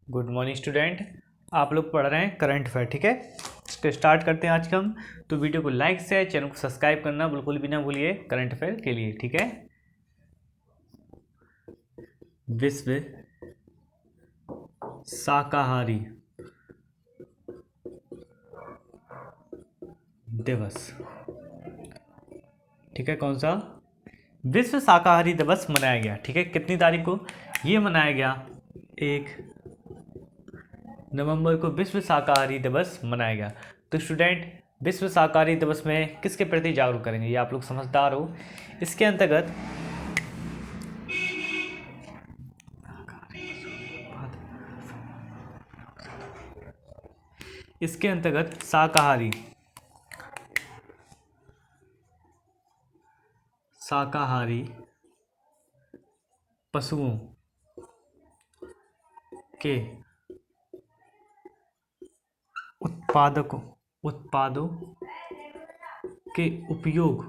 Good morning student. आप लोग पढ़ रहे हैं करंट अफेयर, ठीक है। तो स्टार्ट करते हैं आज का हम। तो वीडियो को लाइक से चैनल को सब्सक्राइब करना बिल्कुल भी ना भूलिए करंट अफेयर के लिए, ठीक है। विश्व शाकाहारी दिवस, ठीक है। कौन सा? विश्व शाकाहारी दिवस मनाया गया, ठीक है। कितनी तारीख को ये मनाया गया? 1 नवंबर को विश्व शाकाहारी दिवस मनाया गया। तो स्टूडेंट, विश्व शाकाहारी दिवस में किसके प्रति जागरूक करेंगे, ये आप लोग समझदार हो। इसके अंतर्गत इसके अंतर्गत शाकाहारी पशुओं के उत्पादों के उपयोग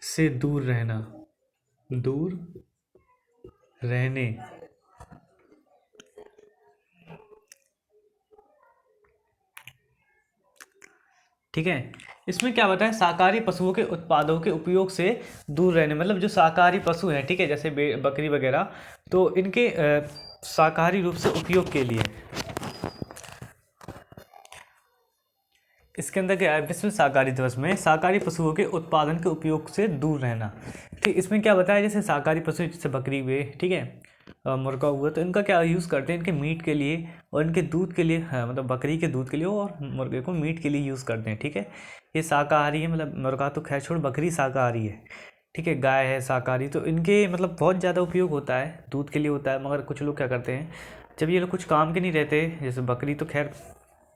से दूर रहने ठीक है। इसमें क्या बताया? शाकाहारी पशुओं के उत्पादों के उपयोग से दूर रहने, मतलब जो शाकाहारी पशु हैं, ठीक है, जैसे बकरी वगैरह, तो इनके शाकाहारी रूप से उपयोग के लिए इसके अंदर क्या है? विश्व शाकाहारी दिवस में शाकाहारी पशुओं के उत्पादन के उपयोग से दूर रहना, ठीक। इसमें क्या बताया? जैसे शाकाहारी पशु जैसे बकरी हुए, ठीक है, मुर्गा हुआ, तो इनका क्या यूज़ करते हैं? इनके मीट के लिए और इनके दूध के लिए, हाँ, मतलब बकरी के दूध के लिए और मुर्गे को मीट के लिए यूज़ करते हैं, ठीक है। ये शाकाहारी है, मतलब मुर्गा तो खैर छोड़, बकरी शाकाहारी है, ठीक है। गाय है शाकाहारी, तो इनके मतलब बहुत ज़्यादा उपयोग होता है, दूध के लिए होता है। मगर कुछ लोग क्या करते हैं, जब ये लोग कुछ काम के नहीं रहते, जैसे बकरी तो खैर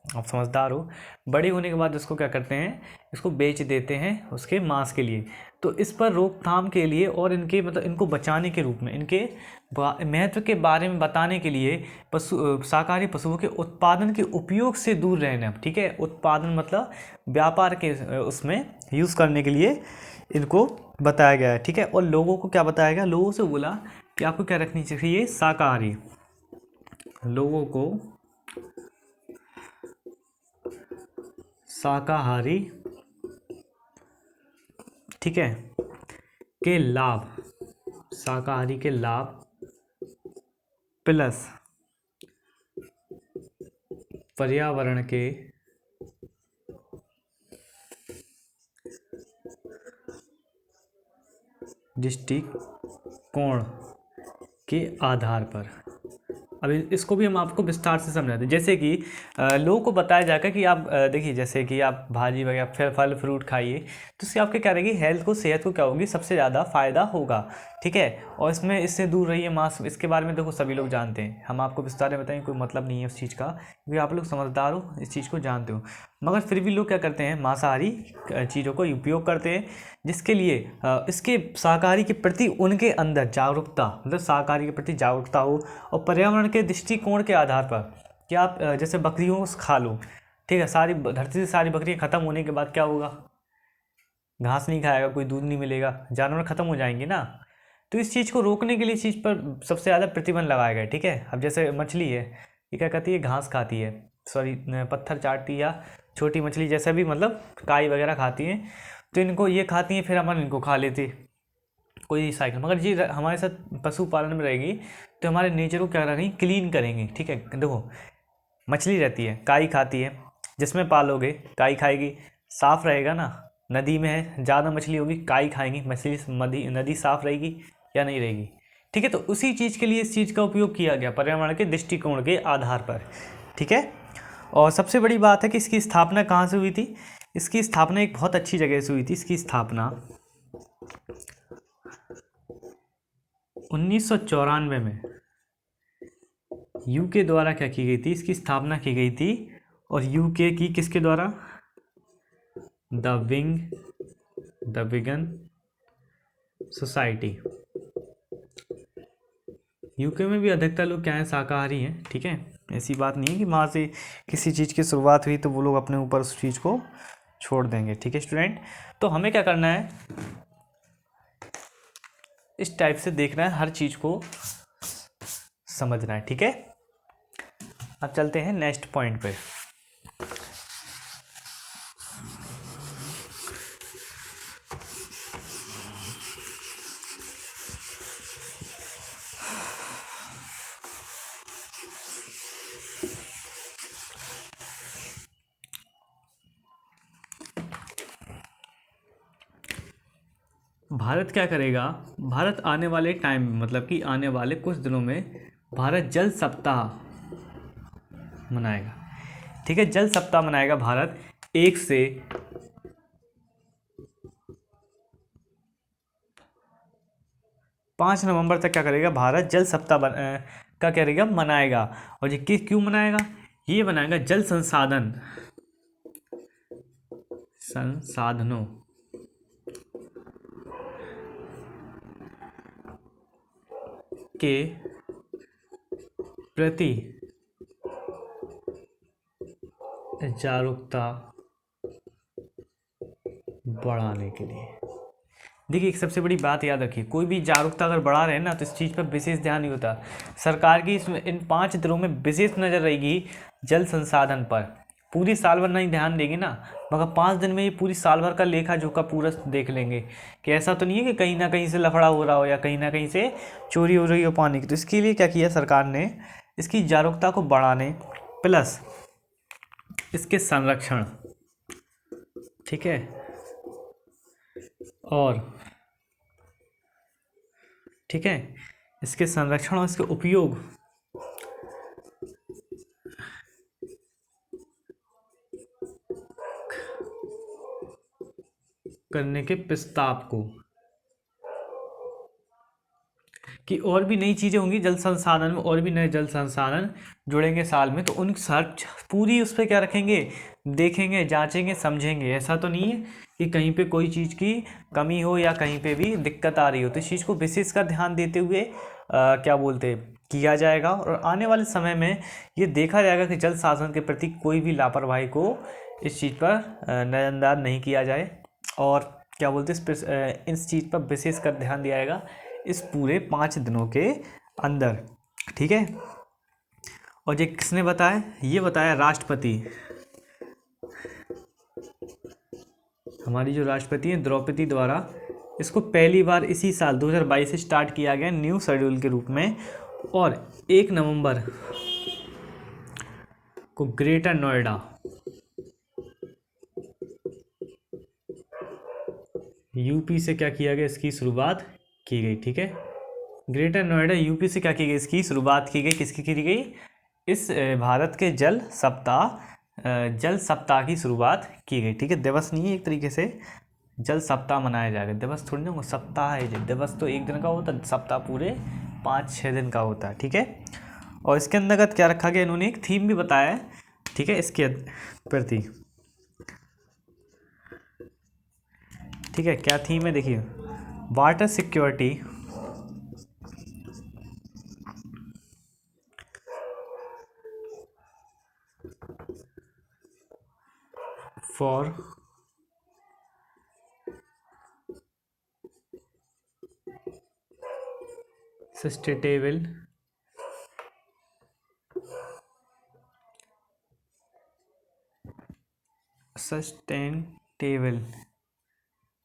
आप समझदार हो, बड़े होने के बाद इसको क्या करते हैं? इसको बेच देते हैं उसके मांस के लिए। तो इस पर रोकथाम के लिए और इनके मतलब इनको बचाने के रूप में, इनके महत्व के बारे में बताने के लिए शाकाहारी पशुओं के उत्पादन के उपयोग से दूर रहना, ठीक है। उत्पादन मतलब व्यापार के उसमें यूज़ करने के लिए इनको बताया गया है, ठीक है। और लोगों को क्या बताया गया? लोगों से बोला कि आपको क्या रखनी चाहिए? शाकाहारी। लोगों को शाकाहारी, ठीक है, के लाभ, शाकाहारी के लाभ प्लस पर्यावरण के दृष्टिकोण के आधार पर। अभी इसको भी हम आपको विस्तार से समझाते हैं। जैसे कि लोगों को बताया जाएगा कि आप देखिए, जैसे कि आप भाजी वगैरह फिर फल फ्रूट खाइए, तो इससे आपके क्या रहेगी? हेल्थ को, सेहत को क्या होगी? सबसे ज़्यादा फायदा होगा, ठीक है। और इसमें इससे दूर रहिए मांस, इसके बारे में देखो सभी लोग जानते हैं, हम आपको विस्तार में बताएंगे, कोई मतलब नहीं है उस चीज़ का, क्योंकि आप लोग समझदार हो, इस चीज़ को जानते हो। मगर फिर भी लोग क्या करते हैं? मांसाहारी चीज़ों को उपयोग करते हैं, जिसके लिए इसके शाकाहारी के प्रति उनके अंदर जागरूकता, मतलब शाकाहारी के प्रति जागरूकता हो। और पर्यावरण के दृष्टिकोण के आधार पर कि आप जैसे बकरियों को खा लो, ठीक है, सारी धरती से सारी बकरियाँ ख़त्म होने के बाद क्या होगा? घास नहीं खाएगा कोई, दूध नहीं मिलेगा, जानवर ख़त्म हो जाएंगे ना। तो इस चीज़ को रोकने के लिए इस चीज़ पर सबसे ज़्यादा प्रतिबंध लगाया गया है, ठीक है। अब जैसे मछली है, ये क्या करती है? घास खाती है, सॉरी, पत्थर चाटती है, या छोटी मछली जैसा भी, मतलब काई वगैरह खाती हैं। तो इनको ये खाती हैं, फिर हम इनको खा लेते, कोई साइकिल। मगर ये हमारे साथ पशुपालन में रहेगी तो हमारे नेचर को क्या करेंगी? क्लीन करेंगी, ठीक है। देखो, मछली रहती है, काई खाती है, जिसमें पालोगे काई खाएगी, साफ रहेगा ना। नदी में है, ज़्यादा मछली होगी, काई खाएंगी, मछली नदी साफ रहेगी या नहीं रहेगी, ठीक है। तो उसी चीज़ के लिए इस चीज़ का उपयोग किया गया, पर्यावरण के दृष्टिकोण के आधार पर, ठीक है। और सबसे बड़ी बात है कि इसकी स्थापना कहाँ से हुई थी? इसकी स्थापना एक बहुत अच्छी जगह से हुई थी। इसकी स्थापना 1994 में यूके द्वारा क्या की गई थी? इसकी स्थापना की गई थी। और यूके की किसके द्वारा? The vegan society. यूके में भी अधिकतर लोग क्या है? शाकाहारी हैं, ठीक है। ऐसी बात नहीं है कि वहाँ से किसी चीज़ की शुरुआत हुई तो वो लोग अपने ऊपर उस चीज़ को छोड़ देंगे, ठीक है स्टूडेंट। तो हमें क्या करना है? इस टाइप से देखना है, हर चीज़ को समझना है, ठीक है। अब चलते हैं नेक्स्ट पॉइंट पे। भारत क्या करेगा, भारत आने वाले टाइम मतलब कि आने वाले कुछ दिनों में भारत जल सप्ताह मनाएगा, ठीक है। जल सप्ताह मनाएगा भारत 1 से 5 नवंबर तक। क्या करेगा भारत जल सप्ताह का करेगा मनाएगा। और ये क्यों मनाएगा, ये मनाएगा जल संसाधनों के प्रति जागरूकता बढ़ाने के लिए। देखिए एक सबसे बड़ी बात याद रखिए, कोई भी जागरूकता अगर बढ़ा रहे हैं ना तो इस चीज़ पर विशेष ध्यान नहीं होता। सरकार की इन 5 दिनों में विशेष नज़र रहेगी जल संसाधन पर। पूरी साल भर नहीं ध्यान देगी ना, मगर 5 दिन में ये पूरी साल भर का लेखा जोखा पूरा देख लेंगे कि ऐसा तो नहीं है कि कहीं ना कहीं से लफड़ा हो रहा हो या कहीं ना कहीं से चोरी हो रही हो पानी की। तो इसके लिए क्या किया सरकार ने, इसकी जागरूकता को बढ़ाने प्लस इसके संरक्षण, ठीक है, और ठीक है, इसके संरक्षण और इसके उपयोग करने के प्रस्ताव को, कि और भी नई चीज़ें होंगी जल संसाधन में, और भी नए जल संसाधन जुड़ेंगे साल में, तो उन सर्च पूरी उस पर क्या रखेंगे, देखेंगे, जांचेंगे, समझेंगे। ऐसा तो नहीं है कि कहीं पे कोई चीज़ की कमी हो या कहीं पे भी दिक्कत आ रही हो, तो इस चीज़ को विशेष कर ध्यान देते हुए क्या बोलते किया जाएगा। और आने वाले समय में ये देखा जाएगा कि जल शासन के प्रति कोई भी लापरवाही को इस चीज़ पर नज़रअंदाज नहीं किया जाए, और क्या बोलते इस चीज़ पर विशेष कर ध्यान दिया जाएगा इस पूरे 5 दिनों के अंदर, ठीक है। और ये किसने बताया, ये बताया राष्ट्रपति, हमारी जो राष्ट्रपति हैं द्रौपदी द्वारा। इसको पहली बार इसी साल 2022 से स्टार्ट किया गया न्यू शेड्यूल के रूप में, और 1 नवंबर को ग्रेटर नोएडा यूपी से क्या किया गया, इसकी शुरुआत की गई, ठीक है। ग्रेटर नोएडा यूपी से क्या की गई, इसकी शुरुआत की गई, किसकी की गई, इस भारत के जल सप्ताह की शुरुआत की गई, ठीक है। दिवस नहीं है, एक तरीके से जल सप्ताह मनाया जाएगा, दिवस थोड़ी ना होगा, सप्ताह है। दिवस तो एक दिन का होता है, सप्ताह पूरे 5-6 दिन का होता है, ठीक है। और इसके अंतर्गत क्या रखा गया, इन्होंने एक थीम भी बताया है, ठीक है, इसके प्रति, ठीक है। क्या थीम है, देखिए, water security for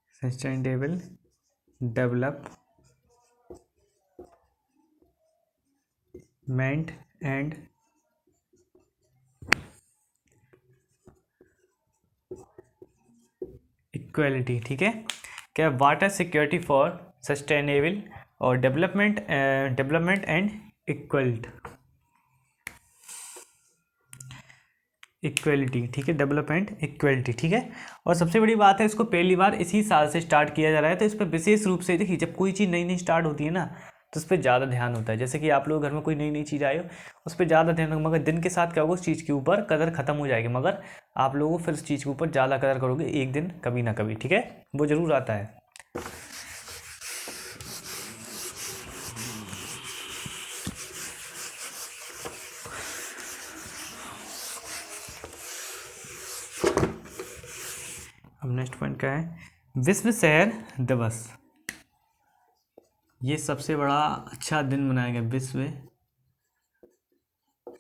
sustainable development and equality, ठीक है। क्या वाटर सिक्योरिटी फॉर सस्टेनेबल और डेवलपमेंट एंड इक्वलिटी, ठीक है, डेवलपमेंट इक्वलिटी, ठीक है। और सबसे बड़ी बात है, इसको पहली बार इसी साल से स्टार्ट किया जा रहा है, तो इस पर विशेष रूप से देखिए, जब कोई चीज़ नई नई स्टार्ट होती है ना तो उस पर ज़्यादा ध्यान होता है। जैसे कि आप लोग घर में कोई नई नई चीज़ आए हो, उस पर ज़्यादा ध्यान होगा, मगर दिन के साथ क्या होगा, उस चीज़ के ऊपर कदर खत्म हो जाएगी, मगर आप लोगों फिर उस चीज़ के ऊपर ज़्यादा कदर करोगे एक दिन कभी ना कभी, ठीक है, वो ज़रूर आता है। अब नेक्स्ट पॉइंट क्या है, विश्व शहर दिवस। ये सबसे बड़ा अच्छा दिन मनाया गया विश्व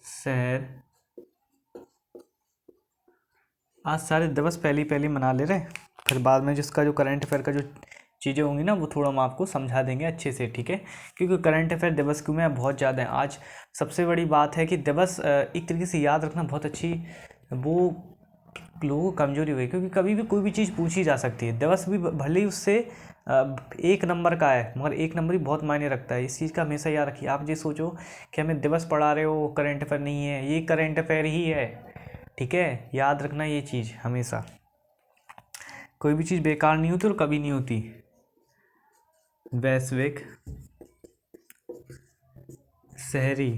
शहर। आज सारे दिवस पहले पहले मना ले रहे, फिर बाद में जिसका जो करंट अफेयर का जो चीज़ें होंगी ना वो थोड़ा हम आपको समझा देंगे अच्छे से, ठीक है। क्योंकि करंट अफेयर दिवस क्यों में बहुत ज़्यादा है आज। सबसे बड़ी बात है कि दिवस एक तरीके से याद रखना बहुत अच्छी वो लोगों को कमजोरी हुई, क्योंकि कभी भी कोई भी चीज़ पूछी जा सकती है। दिवस भी भले ही उससे एक नंबर का है, मगर एक नंबर ही बहुत मायने रखता है। इस चीज़ का हमेशा याद रखिए। आप ये सोचो कि हमें दिवस पढ़ा रहे हो, करंट अफेयर नहीं है, ये करंट अफेयर ही है, ठीक है। याद रखना ये चीज़ हमेशा। कोई भी चीज़ बेकार नहीं होती और कभी नहीं होती। वैश्विक शहरी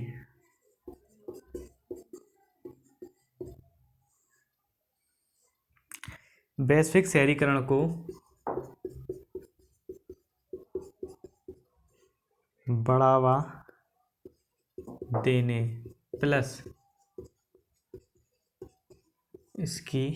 वैश्विक शहरीकरण को बढ़ावा देने प्लस इसकी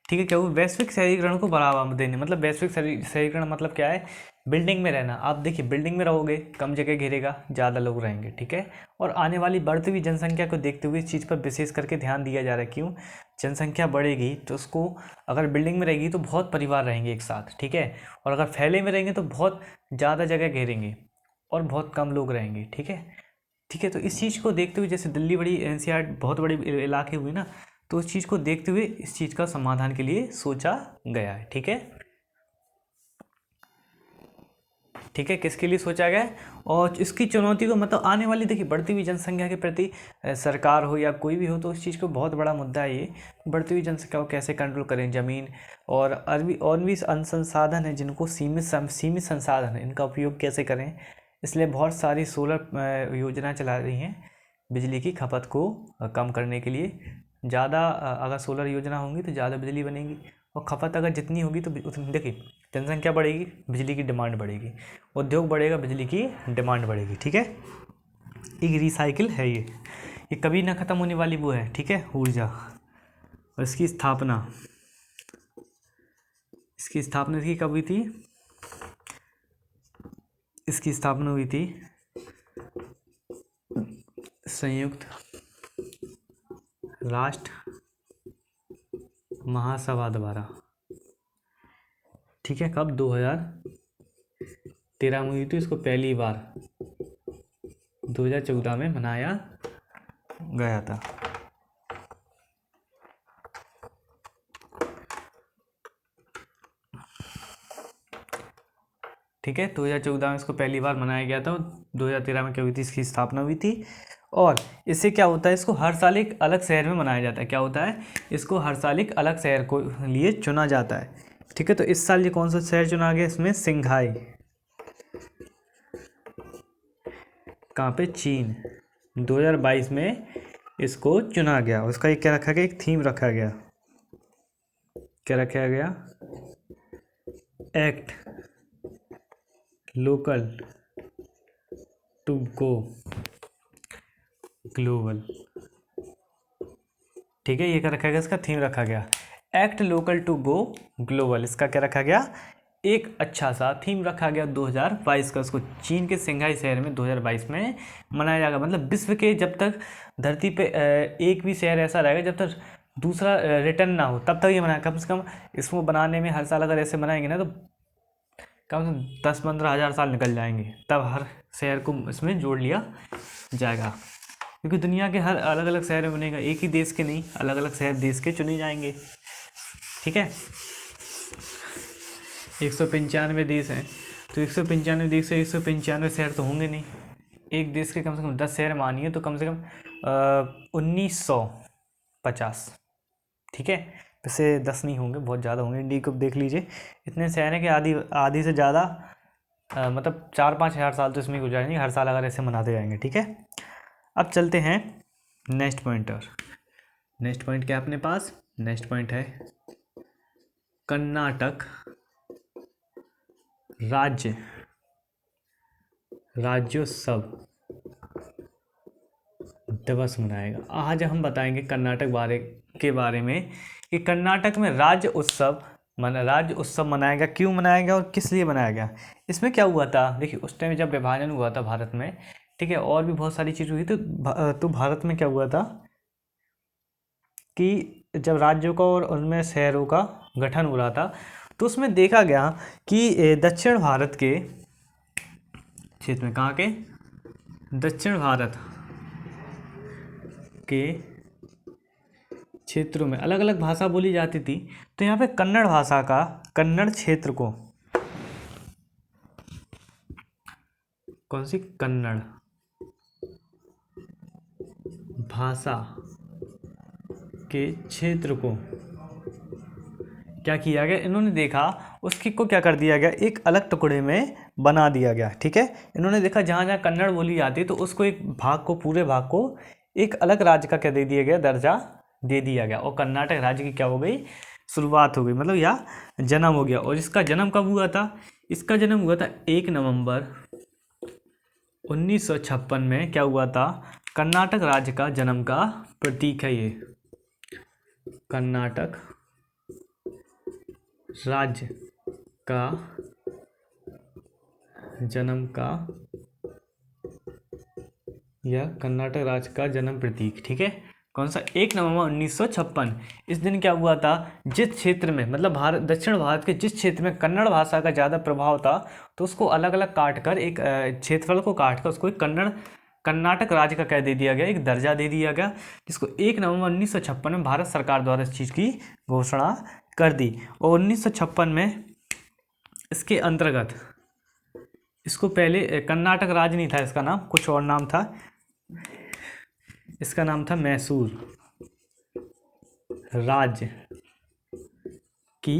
ठीक है। क्या वो वैश्विक शहरीकरण को बढ़ावा देने, मतलब वैश्विक शहरीकरण मतलब क्या है? बिल्डिंग में रहना। आप देखिए बिल्डिंग में रहोगे कम जगह घेरेगा, ज़्यादा लोग रहेंगे, ठीक है। और आने वाली बढ़ती हुई जनसंख्या को देखते हुए इस चीज़ पर विशेष करके ध्यान दिया जा रहा है। क्यों? जनसंख्या बढ़ेगी तो उसको, अगर बिल्डिंग में रहेगी तो बहुत परिवार रहेंगे एक साथ, ठीक है। और अगर फैले में रहेंगे तो बहुत ज़्यादा जगह घेरेंगे और बहुत कम लोग रहेंगे, ठीक है। ठीक है, तो इस चीज़ को देखते हुए, जैसे दिल्ली बड़ी एनसीआर बहुत बड़ी इलाके हुई ना, तो उस चीज़ को देखते हुए इस चीज़ का समाधान के लिए सोचा गया है, ठीक है। ठीक है, किसके लिए सोचा गया है? और इसकी चुनौती को, मतलब आने वाली देखिए बढ़ती हुई जनसंख्या के प्रति सरकार हो या कोई भी हो, तो इस चीज़ को बहुत बड़ा मुद्दा है ये। बढ़ती हुई जनसंख्या को कैसे कंट्रोल करें, ज़मीन और और भी संसाधन है जिनको सीमित संसाधन है, इनका उपयोग कैसे करें। इसलिए बहुत सारी सोलर योजना चला रही हैं बिजली की खपत को कम करने के लिए। ज़्यादा अगर सोलर योजना होंगी तो ज़्यादा बिजली बनेगी, और खपत अगर जितनी होगी तो उतनी, देखिए जनसंख्या बढ़ेगी, बिजली की डिमांड बढ़ेगी, उद्योग बढ़ेगा, बिजली की डिमांड बढ़ेगी, ठीक है। एक रिसाइकिल है ये कभी ना ख़त्म होने वाली वो है, ठीक है, ऊर्जा। और इसकी स्थापना की कब हुई थी? इसकी स्थापना हुई थी संयुक्त राष्ट्र महासभा द्वारा, ठीक है। कब? 2013 में हुई थी। इसको पहली बार 2014 में मनाया गया था। ठीक है, 2014 में इसको पहली बार मनाया गया था। 2013 में क्या हुई थी? इसकी स्थापना हुई थी। और इससे क्या होता है? इसको हर साल एक अलग शहर में मनाया जाता है। क्या होता है? इसको हर साल एक अलग शहर को लिए चुना जाता है, ठीक है। तो इस साल ये कौन सा शहर चुना गया? इसमें सिंघाई। कहाँ पे? चीन। 2022 में इसको चुना गया। उसका एक क्या रखा गया? एक थीम रखा गया। क्या रखा गया? Act local to go global, ठीक है। ये क्या रखा गया? इसका थीम रखा गया act local to go global. इसका क्या रखा गया? एक अच्छा सा थीम रखा गया 2022 का। उसको चीन के सिंघाई शहर में 2022 में मनाया जाएगा। मतलब विश्व के जब तक धरती पे एक भी शहर ऐसा रहेगा जब तक दूसरा रिटर्न ना हो, तब तक ये मनाया। कम से कम इसको बनाने में हर साल अगर ऐसे मनाएंगे ना तो कम से कम 10-15 हज़ार साल निकल जाएंगे, तब हर शहर को इसमें जोड़ लिया जाएगा। क्योंकि दुनिया के हर अलग अलग शहर में बनेगा, एक ही देश के नहीं, अलग अलग शहर देश के चुने जाएंगे, ठीक है। 195 देश हैं, तो 195 देश से 195 शहर तो होंगे नहीं। एक देश के कम से कम 10 शहर मानिए तो कम से कम 1950, ठीक है। वैसे 10 नहीं होंगे, बहुत ज़्यादा होंगे। इंडिया को देख लीजिए, इतने शहर हैं कि आधी से ज़्यादा मतलब 4-5 हज़ार साल तो इसमें गुजारेंगे हर साल अगर ऐसे मनाते जाएंगे, ठीक है। अब चलते हैं नेक्स्ट पॉइंट। और नेक्स्ट पॉइंट क्या है अपने पास? नेक्स्ट पॉइंट है कर्नाटक राज्य राज्योत्सव दिवस मनाएगा। आज हम बताएंगे कर्नाटक के बारे में कि कर्नाटक में राज्य उत्सव मनाएगा, क्यों मनाएगा और किस लिए मनाया गया। इसमें क्या हुआ था, देखिए उस टाइम जब विभाजन हुआ था भारत में, ठीक है, और भी बहुत सारी चीज़ हुई तो भारत में क्या हुआ था कि जब राज्यों का और उनमें शहरों का गठन हो रहा था, तो उसमें देखा गया कि दक्षिण भारत के क्षेत्र में, कहाँ के, दक्षिण भारत के क्षेत्रों में अलग अलग भाषा बोली जाती थी। तो यहाँ पे कन्नड़ क्षेत्र को, कौन सी, कन्नड़ भाषा के क्षेत्र को क्या किया गया, इन्होंने देखा उसकी को क्या कर दिया गया, एक अलग टुकड़े में बना दिया गया। ठीक है, इन्होंने देखा जहाँ जहाँ कन्नड़ बोली जाती तो उसको एक भाग को, पूरे भाग को एक अलग राज्य का क्या दे दिया गया, दर्जा दे दिया गया, और कर्नाटक राज्य की क्या हो गई, शुरुआत हो गई, मतलब यह जन्म हो गया। और इसका जन्म कब हुआ था, इसका जन्म हुआ था 1 नवंबर 1956 में। क्या हुआ था, कर्नाटक राज्य का जन्म का प्रतीक है ये, कर्नाटक राज्य का जन्म का, यह कर्नाटक राज्य का जन्म प्रतीक। ठीक है, कौन सा, 1 नवंबर 1956। इस दिन क्या हुआ था, जिस क्षेत्र में, मतलब दक्षिण भारत के जिस क्षेत्र में कन्नड़ भाषा का ज़्यादा प्रभाव था, तो उसको अलग अलग काट कर, एक क्षेत्रफल को काट कर उसको एक कर्नाटक राज्य का क्या दे दिया गया, एक दर्जा दे दिया गया, जिसको 1 नवंबर 1956 में भारत सरकार द्वारा इस चीज़ की घोषणा कर दी। और 1956 में इसके अंतर्गत, इसको पहले कर्नाटक राज्य नहीं था, इसका नाम कुछ और नाम था, इसका नाम था मैसूर राज्य की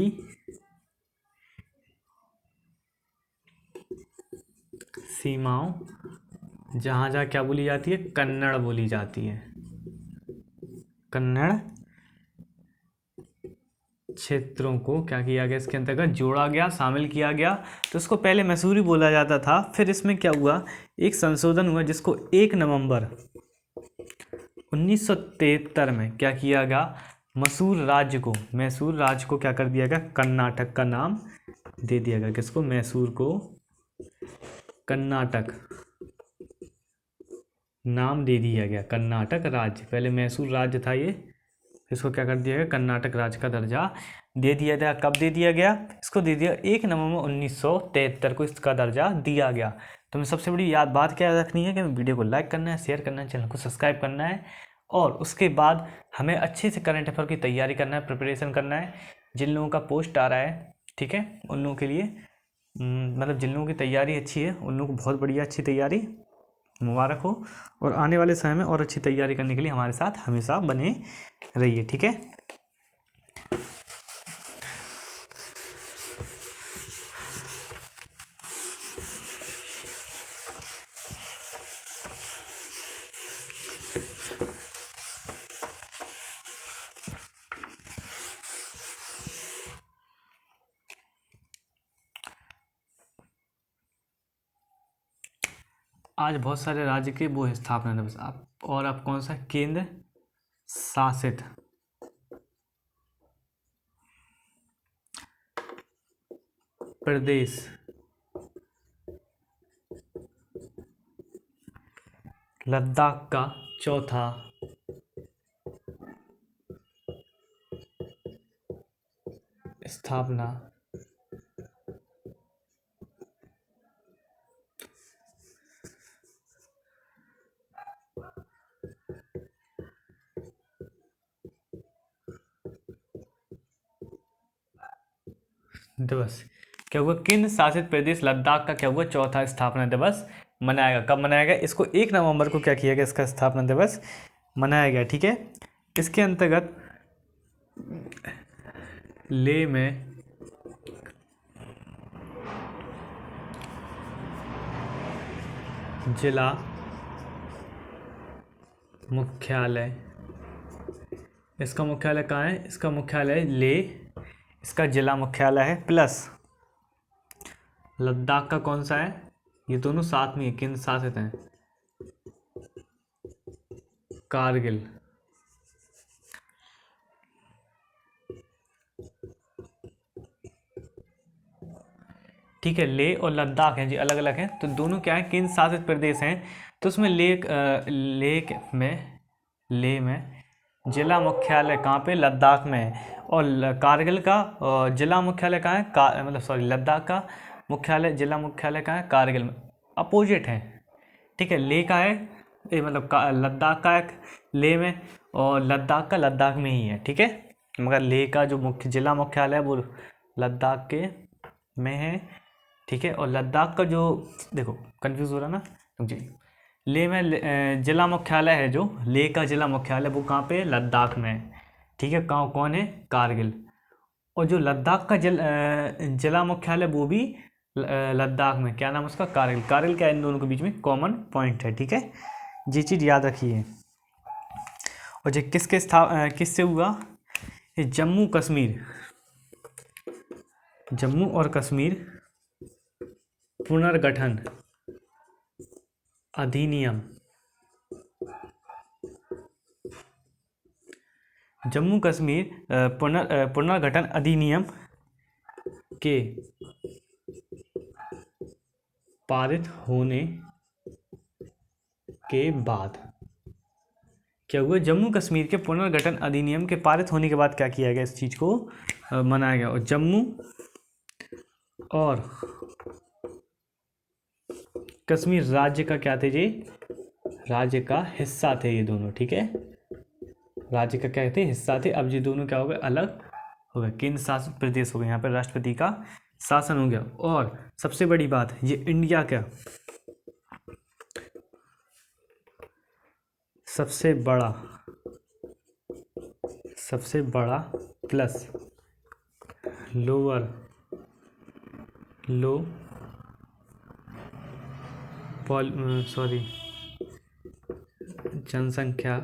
सीमाओं, जहाँ जहाँ क्या बोली जाती है, कन्नड़ बोली जाती है, कन्नड़ क्षेत्रों को क्या किया गया, इसके अंतर्गत जोड़ा गया, शामिल किया गया। तो इसको पहले मैसूरी बोला जाता था, फिर इसमें क्या हुआ, एक संशोधन हुआ, जिसको 1 नवंबर 1973 में क्या किया गया, मैसूर राज्य को क्या कर दिया गया, कर्नाटक का नाम दे दिया गया। किसको, मैसूर को कर्नाटक नाम दे दिया गया, कर्नाटक राज्य, पहले मैसूर राज्य था ये, इसको क्या कर दिया गया, कर्नाटक राज्य का दर्जा दे दिया गया। कब दे दिया गया, इसको दे दिया 1 नवंबर 1973 को इसका दर्जा दिया गया। तो मैं सबसे बड़ी बात क्या रखनी है कि वीडियो को लाइक करना है, शेयर करना है, चैनल को सब्सक्राइब करना है, और उसके बाद हमें अच्छे से करंट अफेयर की तैयारी करना है, प्रिपरेशन करना है। जिन लोगों का पोस्ट आ रहा है, ठीक है, उन लोगों के लिए, मतलब जिन लोगों की तैयारी अच्छी है, उन लोगों को बहुत बढ़िया अच्छी तैयारी, मुबारक हो, और आने वाले समय में और अच्छी तैयारी करने के लिए हमारे साथ हमेशा बने रहिए। ठीक है, आज बहुत सारे राज्य के वो स्थापना दिवस, आप कौन सा, केंद्र शासित प्रदेश लद्दाख का चौथा स्थापना दिवस क्या हुआ, केंद्र शासित प्रदेश लद्दाख का क्या हुआ, चौथा स्थापना दिवस मनाएगा। कब मनाएगा, इसको 1 नवंबर को क्या किया गया, इसका स्थापना दिवस मनाया गया। ठीक है, इसके अंतर्गत लेह में जिला मुख्यालय, इसका मुख्यालय कहाँ है, इसका मुख्यालय लेह, इसका जिला मुख्यालय है, प्लस लद्दाख का कौन सा है, ये दोनों साथ में केंद्र शासित हैं। कारगिल, ठीक है। लेह और लद्दाख हैं जी, अलग अलग हैं, तो दोनों क्या है, केंद्र शासित प्रदेश हैं। तो उसमें लेह में जिला मुख्यालय कहाँ पे, लद्दाख में है। और कारगिल का जिला मुख्यालय कहाँ है, मतलब सॉरी, लद्दाख का मुख्यालय, जिला मुख्यालय कहाँ है, कारगिल में। अपोजिट है, ठीक है। लेह का है मतलब लद्दाख का है लेह में, और लद्दाख का लद्दाख में ही है, ठीक है। मगर लेह का जो जिला मुख्यालय है वो लद्दाख के में है, ठीक है। और लद्दाख का जो, देखो कंफ्यूज हो रहा ना जी, लेह में जिला मुख्यालय है, जो लेह का जिला मुख्यालय वो कहाँ पे है, लद्दाख में है, ठीक है। कौन है, कारगिल। और जो लद्दाख का जिला मुख्यालय वो भी लद्दाख में, क्या नाम उसका, कारगिल। कारगिल क्या, इन दोनों के बीच में कॉमन पॉइंट है, ठीक है। ये चीज़ याद रखिए। और ये किससे हुआ, ये जम्मू और कश्मीर पुनर्गठन अधिनियम, जम्मू कश्मीर पुनर्गठन अधिनियम के पारित होने के बाद क्या हुआ, जम्मू कश्मीर के पुनर्गठन अधिनियम के पारित होने के बाद क्या किया गया, इस चीज़ को मनाया गया। और जम्मू और कश्मीर राज्य का क्या थे, ये राज्य का हिस्सा थे ये दोनों, ठीक है। राज्य का क्या थे, हिस्सा थे। अब ये दोनों क्या हो गए, अलग हो गए, केंद्र शासित प्रदेश हो गए। यहाँ पर राष्ट्रपति का शासन हो गया। और सबसे बड़ी बात, ये इंडिया का सबसे बड़ा प्लस जनसंख्या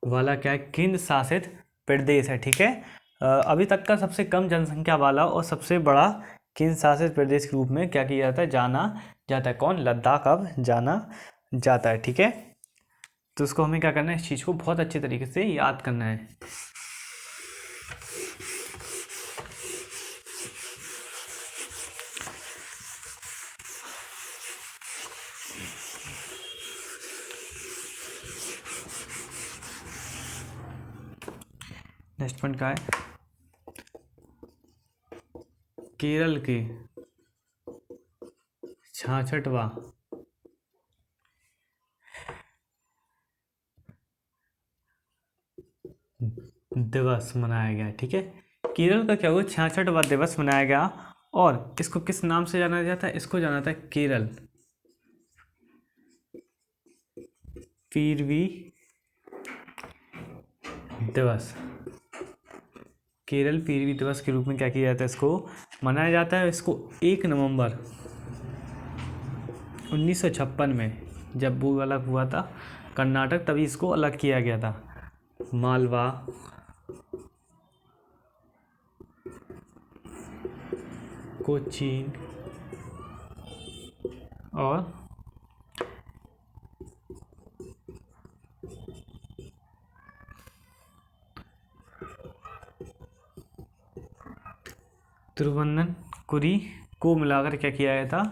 वाला क्या है, केंद्र शासित प्रदेश है, ठीक है। अभी तक का सबसे कम जनसंख्या वाला और सबसे बड़ा केंद्र शासित प्रदेश के रूप में क्या किया जाता है, जाना जाता है। कौन, लद्दाख अब जाना जाता है, ठीक है। तो उसको हमें क्या करना है, इस चीज़ को बहुत अच्छे तरीके से याद करना है। नेक्स्ट पॉइंट क्या है, केरल के 66वां दिवस मनाया गया, ठीक है। केरल का क्या हुआ, 66वां दिवस मनाया गया। और इसको किस नाम से जाना जाता है, इसको जाना जाता है केरल पीरवी दिवस। केरल पीरवी दिवस के रूप में क्या किया जाता है, इसको मनाया जाता है। इसको 1 नवंबर 1956 में जब वो अलग हुआ था कर्नाटक, तभी इसको अलग किया गया था। मालवा कोचीन और तिरुवनंतपुरी को मिलाकर क्या किया गया था,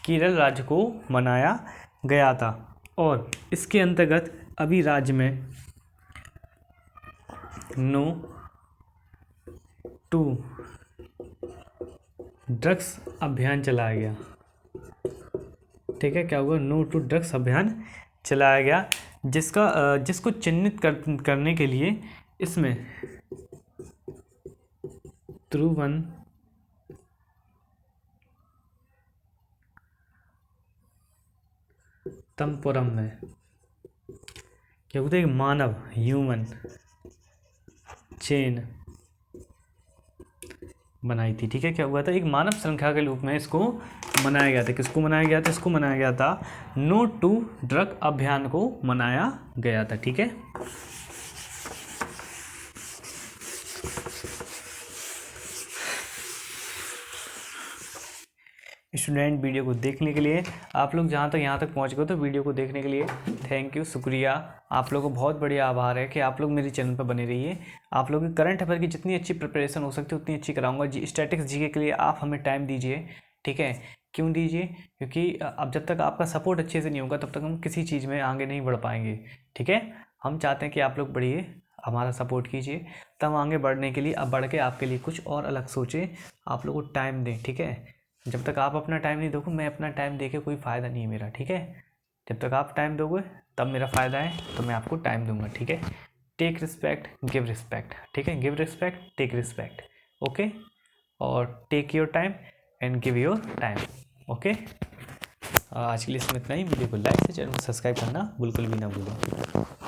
केरल राज्य को मनाया गया था। और इसके अंतर्गत अभी राज्य में नो टू ड्रग्स अभियान चलाया गया, ठीक है। क्या हुआ, नो टू ड्रग्स अभियान चलाया गया, जिसको चिन्हित करने के लिए इसमें तिरुवनंतपुरम में क्या होता है, मानव ह्यूमन चेन बनाई थी, ठीक है। क्या हुआ था, एक मानव श्रृंखला के रूप में इसको मनाया गया था। किसको मनाया गया था, इसको मनाया गया था, नो टू ड्रग अभियान को मनाया गया था, ठीक है। स्टूडेंट, वीडियो को देखने के लिए, आप लोग जहाँ तक यहाँ तक पहुँच गए तो वीडियो को देखने के लिए थैंक यू, शुक्रिया। आप लोगों को बहुत बढ़िया आभार है कि आप लोग मेरे चैनल पर बने रहिए। आप लोगों की करंट अफेयर की जितनी अच्छी प्रिपरेशन हो सकती है उतनी अच्छी कराऊंगा। स्टैटिक्स जीके के लिए आप हमें टाइम दीजिए, ठीक है। क्यों दीजिए? क्योंकि अब जब तक आपका सपोर्ट अच्छे से नहीं होगा तब तक हम किसी चीज़ में आगे नहीं बढ़ पाएंगे, ठीक है। हम चाहते हैं कि आप लोग बढ़िए, हमारा सपोर्ट कीजिए, तब आगे बढ़ने के लिए, अब बढ़ के आपके लिए कुछ और अलग सोचें, आप लोगों को टाइम दें, ठीक है। जब तक आप अपना टाइम नहीं दोगे, मैं अपना टाइम दे के कोई फ़ायदा नहीं है मेरा, ठीक है। जब तक आप टाइम दोगे तब मेरा फ़ायदा है, तो मैं आपको टाइम दूंगा, ठीक है। टेक रिस्पेक्ट, गिव रिस्पेक्ट, ठीक है। Give respect, take respect, okay. और take your time and give your time, okay. आज के लिए इसमें इतना ही। वीडियो को लाइक से चैनल को सब्सक्राइब करना बिल्कुल भी ना भूलें।